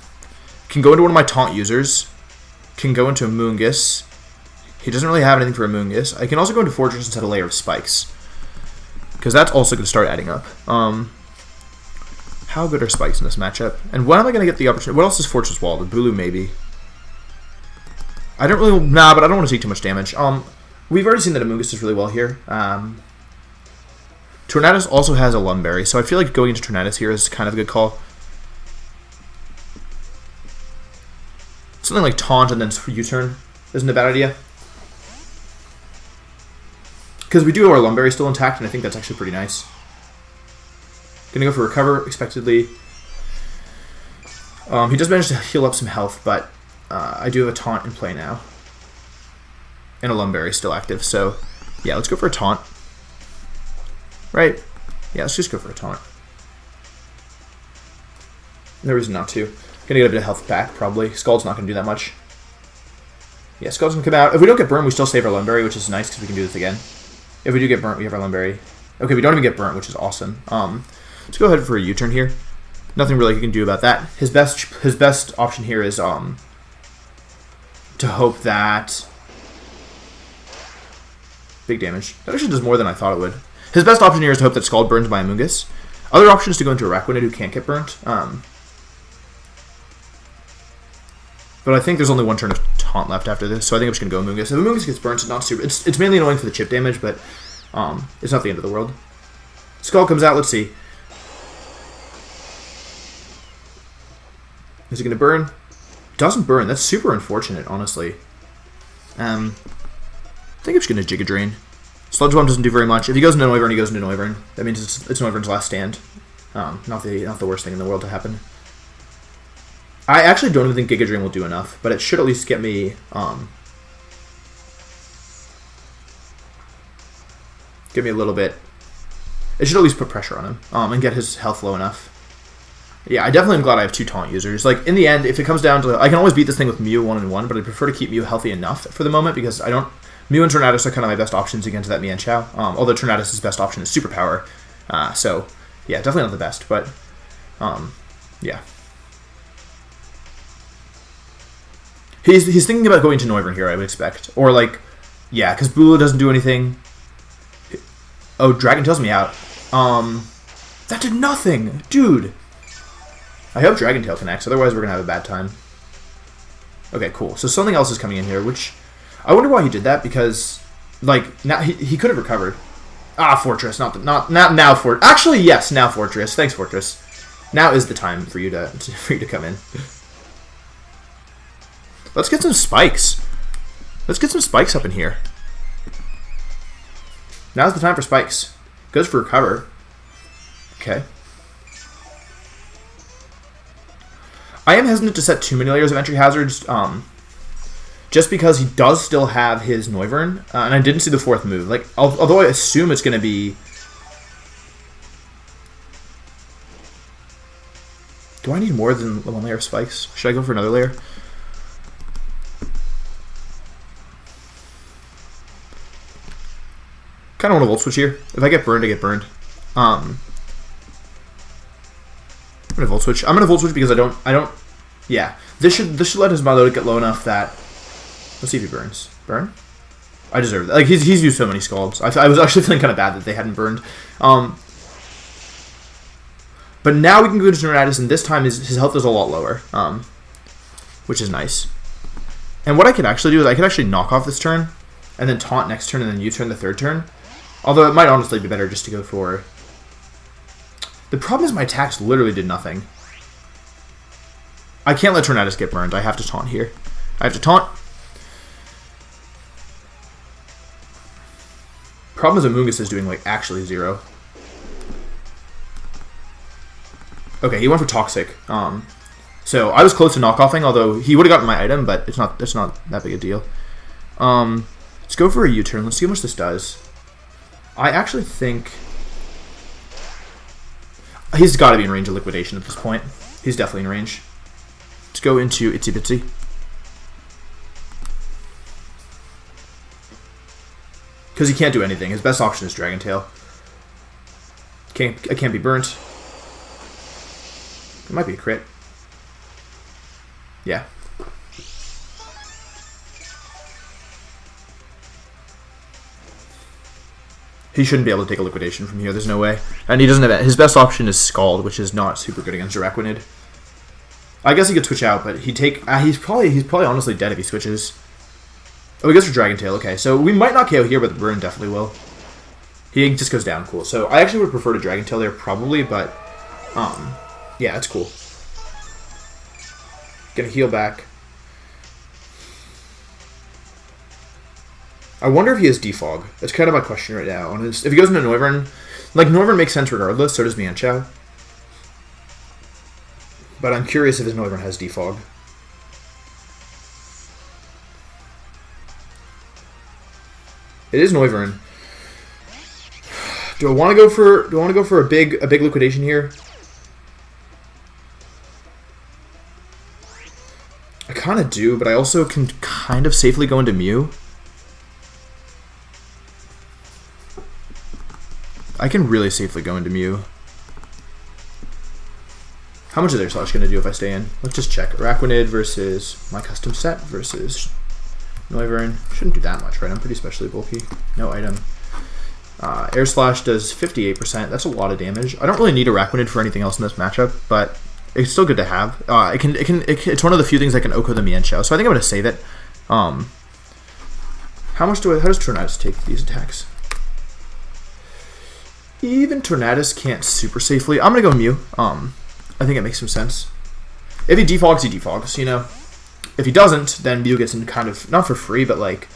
A: go into one of my taunt users. Can go into Amoonguss. He doesn't really have anything for Amoonguss. I can also go into Fortress and set a layer of spikes. Because that's also going to start adding up. How good are spikes in this matchup? And when am I going to get the opportunity? What else is Fortress Wall? The Bulu, maybe. I don't really... Nah, but I don't want to take too much damage. We've already seen that Amoonguss does really well here. Tornadus also has a Lumberry, so I feel like going into Tornadus here is kind of a good call. Something like Taunt and then U-turn isn't a bad idea. Because we do have our Lumberry still intact, and I think that's actually pretty nice. Gonna go for Recover, expectedly. He does manage to heal up some health, but I do have a Taunt in play now. And a Lumberry still active, so yeah, let's go for a Taunt. Right? Yeah, let's just go for a Taunt. No reason not to. Gonna get a bit of health back, probably. Scald's not gonna do that much. Yeah, Scald's gonna come out. If we don't get burnt, we still save our Lumberry, which is nice because we can do this again. If we do get burnt, we have our Lumberry. Okay, we don't even get burnt, which is awesome. Let's go ahead for a U-turn here. Nothing really he can do about that. His best option here is to hope that big damage. That actually does more than I thought it would. His best option here is to hope that Scald burns by Amoonguss. Other option is to go into Araquanid who can't get burnt. But I think there's only one turn of taunt left after this, so I think I'm just gonna go Amoonguss. If Amoonguss gets burnt, it's not super. It's mainly annoying for the chip damage, but it's not the end of the world. Skull comes out. Let's see. Is it gonna burn? Doesn't burn. That's super unfortunate, honestly. I think I'm just gonna Giga Drain. Sludge Bomb doesn't do very much. If he goes into Noivern, he goes into Noivern. That means it's Noivern's last stand. Not the worst thing in the world to happen. I actually don't even think Giga Drain will do enough, but it should at least get me give me a little bit. It should at least put pressure on him and get his health low enough. Yeah, I definitely am glad I have 2 taunt users. Like, in the end, if it comes down to... I can always beat this thing with Mew 1-on-1, but I prefer to keep Mew healthy enough for the moment, because I don't... Mew and Tornadus are kind of my best options against that Mienshao. Although Tornadus' best option is Superpower. So, yeah, definitely not the best, but... yeah. He's thinking about going to Noivern here, I would expect. Or, like... Yeah, because Bula doesn't do anything. Oh, Dragon Tail's me out. That did nothing! Dude! I hope Dragon Tail connects, otherwise we're going to have a bad time. Okay, cool. So something else is coming in here, which... I wonder why he did that, because... Like, now he could have recovered. Ah, Fortress. Not now, Fortress. Actually, yes, now Fortress. Thanks, Fortress. Now is the time for you to come in. Let's get some spikes. Let's get some spikes up in here. Now's the time for spikes. Goes for recover. Okay. I am hesitant to set too many layers of entry hazards, just because he does still have his Noivern, and I didn't see the 4th move. Like, although I assume it's going to be... Do I need more than 1 layer of spikes? Should I go for another layer? Kind of want to Volt Switch here. If I get burned, I get burned. I'm gonna Volt Switch. I'm gonna Volt Switch because I don't. Yeah, this should let his Milo get low enough that. Let's see if he burns. Burn? I deserve that. Like he's used so many Scalds. I was actually feeling kind of bad that they hadn't burned. But now we can go to Tornadus, and this time his health is a lot lower, which is nice. And what I could actually do is I could actually knock off this turn, and then taunt next turn, and then U-turn the 3rd turn. Although it might honestly be better just to go for... The problem is my attacks literally did nothing. I can't let Tornadus get burned. I have to taunt here. I have to taunt. Problem is Amoonguss is doing, like, actually 0. Okay, he went for Toxic. So I was close to knockoffing, although he would have gotten my item, but it's not that big a deal. Let's go for a U-turn. Let's see how much this does. I actually think... He's got to be in range of liquidation at this point. He's definitely in range. Let's go into Itsy Bitsy. Because he can't do anything. His best option is Dragon Tail. I can't be burnt. It might be a crit. Yeah. He shouldn't be able to take a liquidation from here. There's no way. And he doesn't have it. His best option is Scald, which is not super good against Araquanid. I guess he could switch out, but he's probably honestly dead if he switches. Oh, he goes for Dragon Tail. Okay, so we might not KO here, but the burn definitely will. He just goes down. Cool. So I actually would prefer to Dragon Tail there probably, but yeah, that's cool. Gonna heal back. I wonder if he has Defog. That's kind of my question right now. If he goes into Noivern, like Noivern makes sense regardless, so does Mienshao. But I'm curious if his Noivern has Defog. It is Noivern. Do I want to go for a big liquidation here? I kind of do, but I also can kind of safely go into Mew. I can really safely go into Mew. How much is their slash going to do if I stay in? Let's just check. Araquanid versus my custom set versus Noivern. Shouldn't do that much, right? I'm pretty specially bulky. No item. Air Slash does 58%. That's a lot of damage. I don't really need Araquanid for anything else in this matchup, but It's still good to have. It's one of the few things that can Oko the Mienshao. So I think I'm going to save it. How does Tornadus take these attacks? Even Tornadus can't super safely. I'm going to go Mew. I think it makes some sense. If he defogs, he defogs, you know. If he doesn't, then Mew gets in kind of, not for free, but like...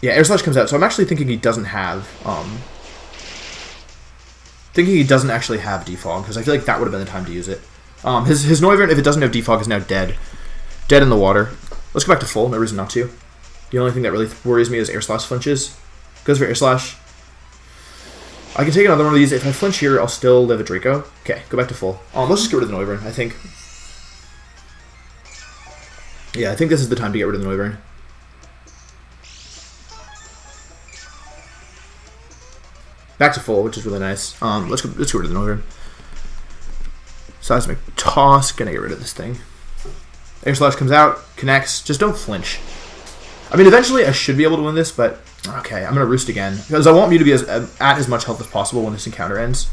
A: Yeah, Air Slash comes out, so I'm actually thinking he doesn't have... Thinking he doesn't actually have defog, because I feel like that would have been the time to use it. His Noivern, if it doesn't have defog, is now dead. Dead in the water. Let's go back to full, no reason not to. The only thing that really worries me is Air Slash flinches. Goes for Air Slash. I can take another one of these. If I flinch here, I'll still live a Draco. Okay, go back to full. Let's just get rid of the Noivern, I think. Yeah, I think this is the time to get rid of the Noivern. Back to full, which is really nice. Let's get rid of the Noivern. Seismic Toss. Gonna get rid of this thing. Air Slash comes out, connects. Just don't flinch. I mean, eventually I should be able to win this, but okay, I'm gonna Roost again because I want Mew to be at as much health as possible when this encounter ends.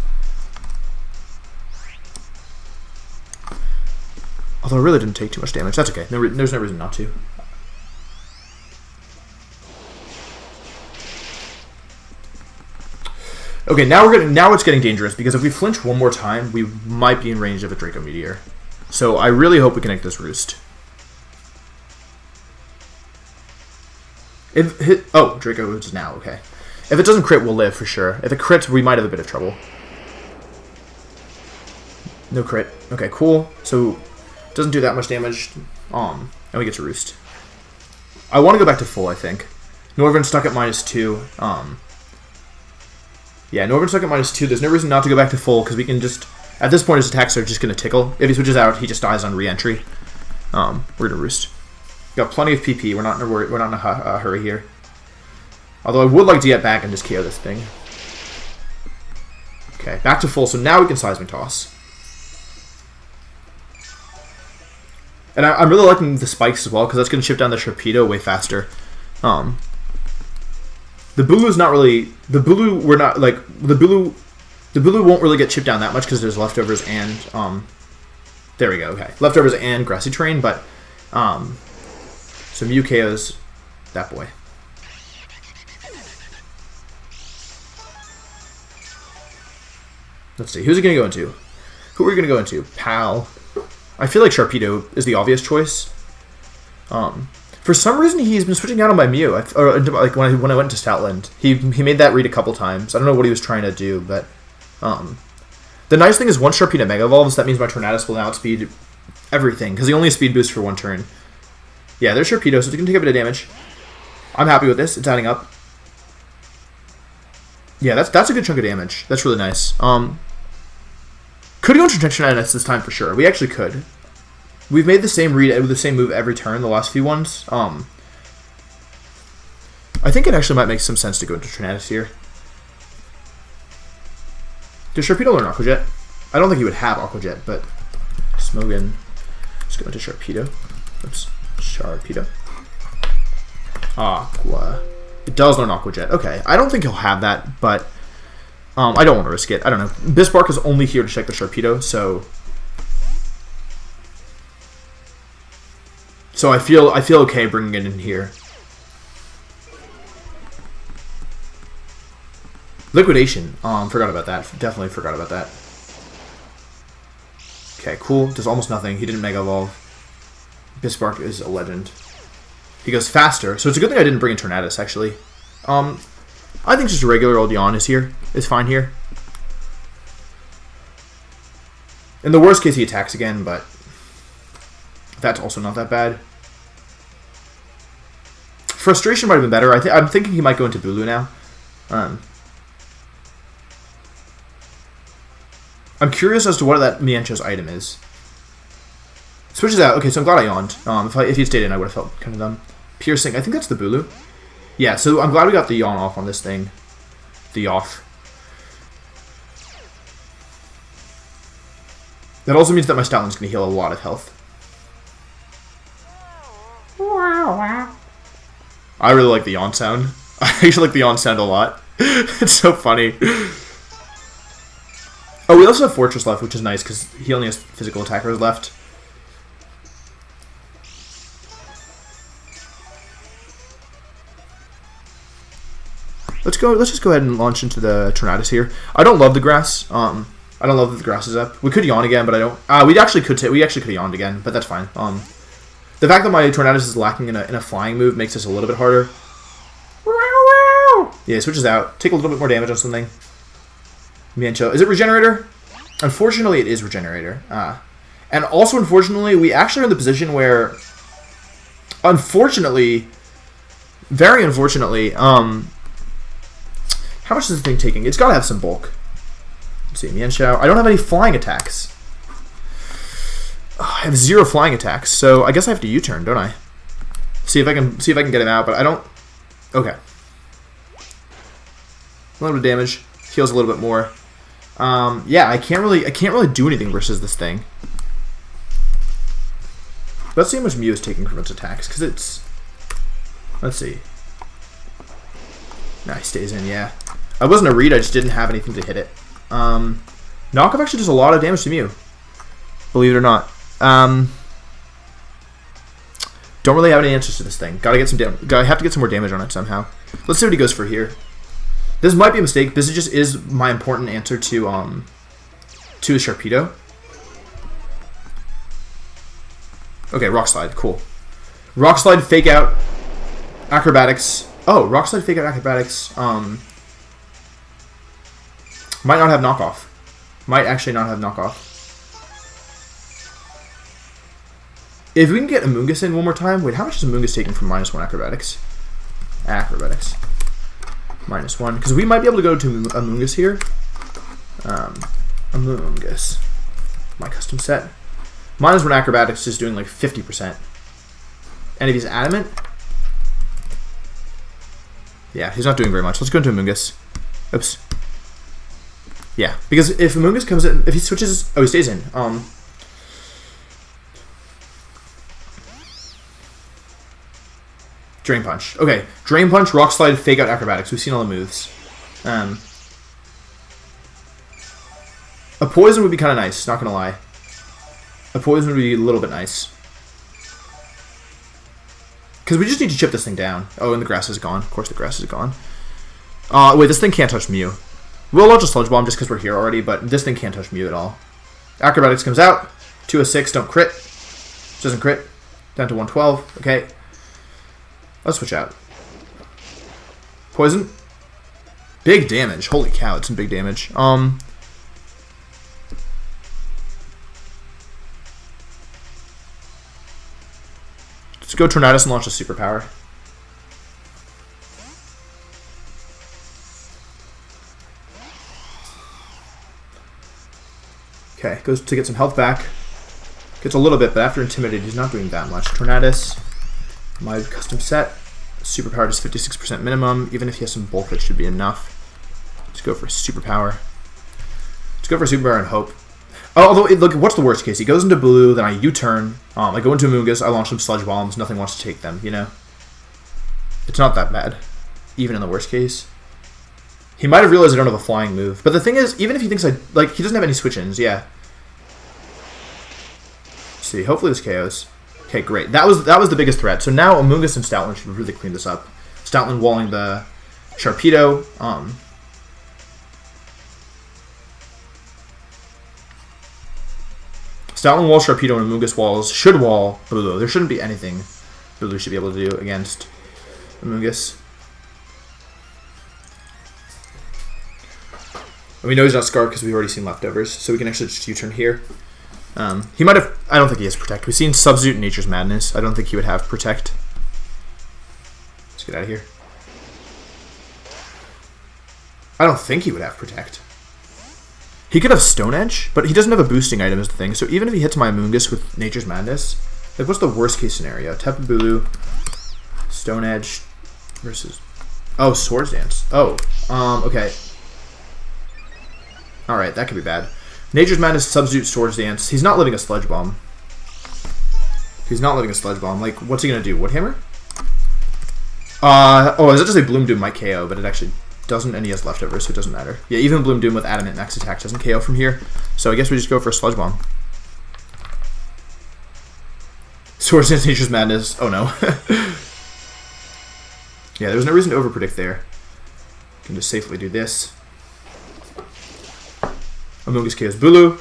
A: Although I really didn't take too much damage. That's okay. There's no reason not to. Okay, now it's getting dangerous because if we flinch one more time, we might be in range of a Draco Meteor. So I really hope we connect this Roost. Draco is now, okay. If it doesn't crit, we'll live for sure. If it crits, we might have a bit of trouble. No crit. Okay, cool. So it doesn't do that much damage. And we get to Roost. I want to go back to full, I think. Noivern stuck at -2. Yeah, Noivern stuck at -2. There's no reason not to go back to full because we can just... At this point, his attacks are just going to tickle. If he switches out, he just dies on re-entry. We're going to Roost. Got plenty of PP. We're not in a hurry here. Although I would like to get back and just KO this thing. Okay, back to full. So now we can Seismic Toss. And I'm really liking the spikes as well because that's going to chip down the Sharpedo way faster. The Bulu's not really... The Bulu, we're not, like... The Bulu won't really get chipped down that much because there's leftovers and... there we go, okay. Leftovers and Grassy Terrain, but... so Mew KOs that boy. Let's see, who's it going to go into? Who are we going to go into? Pal. I feel like Sharpedo is the obvious choice. For some reason, he's been switching out on my Mew. Like when I went to Statland, he made that read a couple times. I don't know what he was trying to do, but the nice thing is once Sharpedo Mega Evolves, that means my Tornadus will outspeed everything because he only has speed boost for one turn. Yeah, there's Sharpedo, so it's gonna take a bit of damage. I'm happy with this. It's adding up. Yeah, that's a good chunk of damage. That's really nice. Could go into Tornadus this time for sure. We actually could. We've made the same read with the same move every turn the last few ones. I think it actually might make some sense to go into Tornadus here. Does Sharpedo learn Aqua Jet? I don't think he would have Aqua Jet, but Smogon. Let's go into Sharpedo. Oops. Sharpedo. Aqua. It does learn Aqua Jet. Okay. I don't think he'll have that, but I don't want to risk it. I don't know. Bisbark is only here to check the Sharpedo, so I feel okay bringing it in here. Liquidation. Forgot about that. Definitely forgot about that. Okay, cool. Does almost nothing. He didn't Mega Evolve. Bisbark is a legend. He goes faster, so it's a good thing I didn't bring in Tornadus, actually. I think just a regular old Yawn is fine here. In the worst case, he attacks again, but that's also not that bad. Frustration might have been better. I'm thinking he might go into Bulu now. I'm curious as to what that Mienshou's item is. Switches out. Okay, so I'm glad I yawned. If he stayed in, I would have felt kind of dumb. Piercing. I think that's the Bulu. Yeah, so I'm glad we got the yawn off on this thing. The off. That also means that my Stoutland's going to heal a lot of health. I really like the yawn sound. I actually like the yawn sound a lot. It's so funny. Oh, we also have Fortress left, which is nice because he only has physical attackers left. Let's just go ahead and launch into the Tornadus here. I don't love the grass. I don't love that the grass is up. We could yawn again, but I don't. We actually could have yawned again, but that's fine. The fact that my Tornadus is lacking in a flying move makes this a little bit harder. Yeah, switches out. Take a little bit more damage on something. Miencho. Is it Regenerator? Unfortunately, it is Regenerator. And also, unfortunately, we actually are in the position where, unfortunately, very unfortunately, how much is this thing taking? It's got to have some bulk. Let's see, Mienshao. I don't have any flying attacks. I have 0 flying attacks, so I guess I have to U-turn, don't I? See if I can get him out, but I don't. Okay. A little bit of damage. Heals a little bit more. Yeah, I can't really do anything versus this thing. Let's see how much Mew is taking from its attacks, because it's. Let's see. Nah, he stays in. Yeah, I wasn't a read. I just didn't have anything to hit it. Knockoff actually does a lot of damage to Mew. Believe it or not. Don't really have any answers to this thing. Gotta have to get some more damage on it somehow. Let's see what he goes for here. This might be a mistake. This just is my important answer to his Sharpedo. Okay, Rock Slide, cool. Rock Slide, Fake Out, Acrobatics. Oh, Rock Slide, Fake Out, Acrobatics. Might not have knockoff. Might actually not have knockoff. If we can get Amoonguss in one more time. Wait, how much is Amoonguss taking from -1 Acrobatics? Acrobatics. -1. Because we might be able to go to Amoonguss here. Amoonguss. My custom set. -1 Acrobatics is doing like 50%. And if he's adamant. Yeah, he's not doing very much. Let's go into Amoonguss. Oops. Yeah, because if Amoonguss comes in, if he switches, oh, he stays in. Drain Punch. Okay, Drain Punch, Rock Slide, Fake Out, Acrobatics. We've seen all the moves. A Poison would be kind of nice, not gonna lie. A Poison would be a little bit nice. Because we just need to chip this thing down. Oh, and the grass is gone. Of course the grass is gone. Wait, this thing can't touch Mew. We'll launch a Sludge Bomb just because we're here already, but this thing can't touch Mew at all. Acrobatics comes out. 2 of 6, don't crit. Doesn't crit. Down to 112. Okay. Let's switch out. Poison. Big damage. Holy cow, it's some big damage. Let's go Tornadus and launch a Superpower. Okay, goes to get some health back. Gets a little bit, but after Intimidated, he's not doing that much. Tornadus. My custom set. Superpower does 56% minimum. Even if he has some bulk, that should be enough. Let's go for a Superpower. Let's go for a Superpower and hope. Oh, although, look, what's the worst case? He goes into blue, then I U-turn. I go into Amoonguss, I launch some Sludge Bombs. Nothing wants to take them, you know? It's not that bad. Even in the worst case. He might have realized I don't have a flying move. But the thing is, even if he thinks he doesn't have any switch-ins, yeah. Let's see, hopefully this KOs. Okay, great. That was the biggest threat. So now Amoonguss and Stoutland should really clean this up. Stoutland walling the Sharpedo. Stoutland walls Sharpedo and Amoonguss walls should wall Bulu. There shouldn't be anything Bulu should be able to do against Amoonguss. And we know he's not Scarred because we've already seen Leftovers, so we can actually just U-turn here. He might have. I don't think he has Protect. We've seen Substitute Nature's Madness. I don't think he would have Protect. Let's get out of here. I don't think he would have Protect. He could have Stone Edge, but he doesn't have a boosting item is the thing. So even if he hits my Amoonguss with Nature's Madness, like what's the worst case scenario? Tapu Bulu, Stone Edge versus. Oh, Swords Dance. Oh, okay. All right, that could be bad. Nature's Madness, Substitute, Swords Dance. He's not living a Sludge Bomb. He's not living a Sludge Bomb. Like, what's he gonna do? Woodhammer? Oh, is it just a Bloom Doom might KO? But it actually doesn't, and he has leftovers, so it doesn't matter. Yeah, even Bloom Doom with Adamant max attack doesn't KO from here. So I guess we just go for a Sludge Bomb. Swords Dance Nature's Madness. Oh no. Yeah, there's no reason to overpredict there. Can just safely do this. Amoonguss KOs Bulu.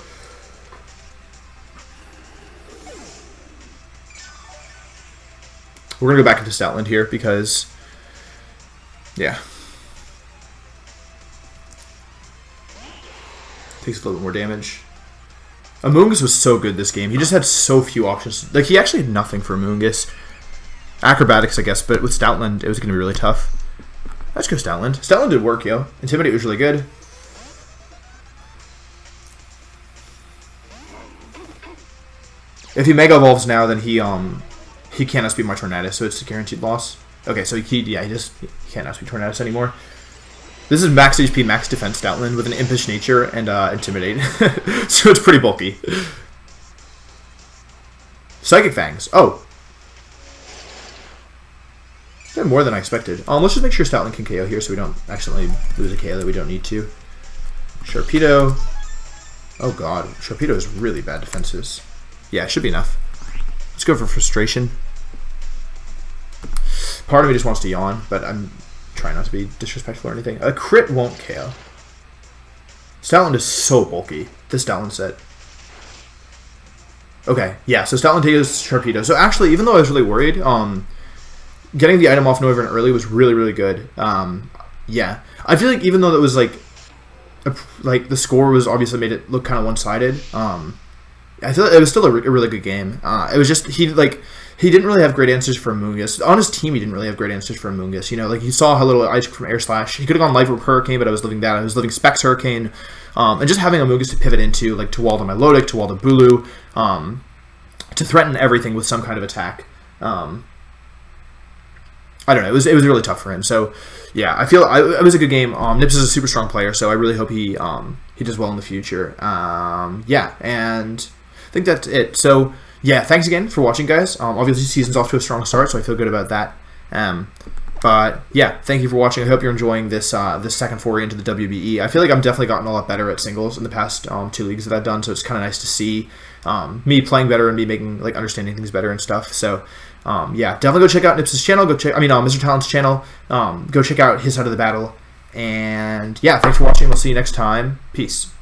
A: We're gonna go back into Stoutland here because, yeah, takes a little bit more damage. Amoonguss was so good this game. He just had so few options. Like, he actually had nothing for Amoonguss. Acrobatics, I guess, but with Stoutland, it was gonna be really tough. Let's go Stoutland. Stoutland did work, yo. Intimidate was really good. If he Mega Evolves now, then he can't outspeed my Tornadus, so it's a guaranteed loss. Okay, so he can't outspeed Tornadus anymore. This is max HP, max defense Stoutland with an Impish Nature and Intimidate. So it's pretty bulky. Psychic Fangs. Oh. Did more than I expected. Let's just make sure Stoutland can KO here so we don't accidentally lose a KO that we don't need to. Sharpedo. Oh god, Sharpedo has really bad defenses. Yeah, it should be enough. Let's go for Frustration. Part of me just wants to yawn, but I'm trying not to be disrespectful or anything. A crit won't KO. Stoutland is so bulky. This Stoutland set. Okay, yeah, so Stoutland takes Sharpedo. So actually, even though I was really worried, getting the item off Noivern early was really, really good. Yeah. I feel like even though that was like the score was obviously made it look kind of one-sided, I feel like it was still a really good game. It was just, he didn't really have great answers for Amoonguss. On his team, he didn't really have great answers for Amoonguss. You know, like, you saw how little Ice from Air Slash. He could have gone Life Rope Hurricane, but I was living that. I was living Specs Hurricane. And just having Amoonguss to pivot into, like, to wall to my Lodic, to wall to Bulu, to threaten everything with some kind of attack. I don't know. It was really tough for him. So, yeah, I feel it was a good game. Nips is a super strong player, so I really hope he does well in the future. Yeah, and I think that's it. So, yeah, thanks again for watching, guys. Obviously, season's off to a strong start, so I feel good about that. But yeah, thank you for watching. I hope you're enjoying this this second foray into the WBE. I feel like I've definitely gotten a lot better at singles in the past 2 leagues that I've done, so it's kind of nice to see me playing better and me making, like, understanding things better and stuff. So yeah, definitely go check out Nips' channel. Mr. Talent's channel. Go check out his side of the battle. And yeah, thanks for watching. We'll see you next time. Peace.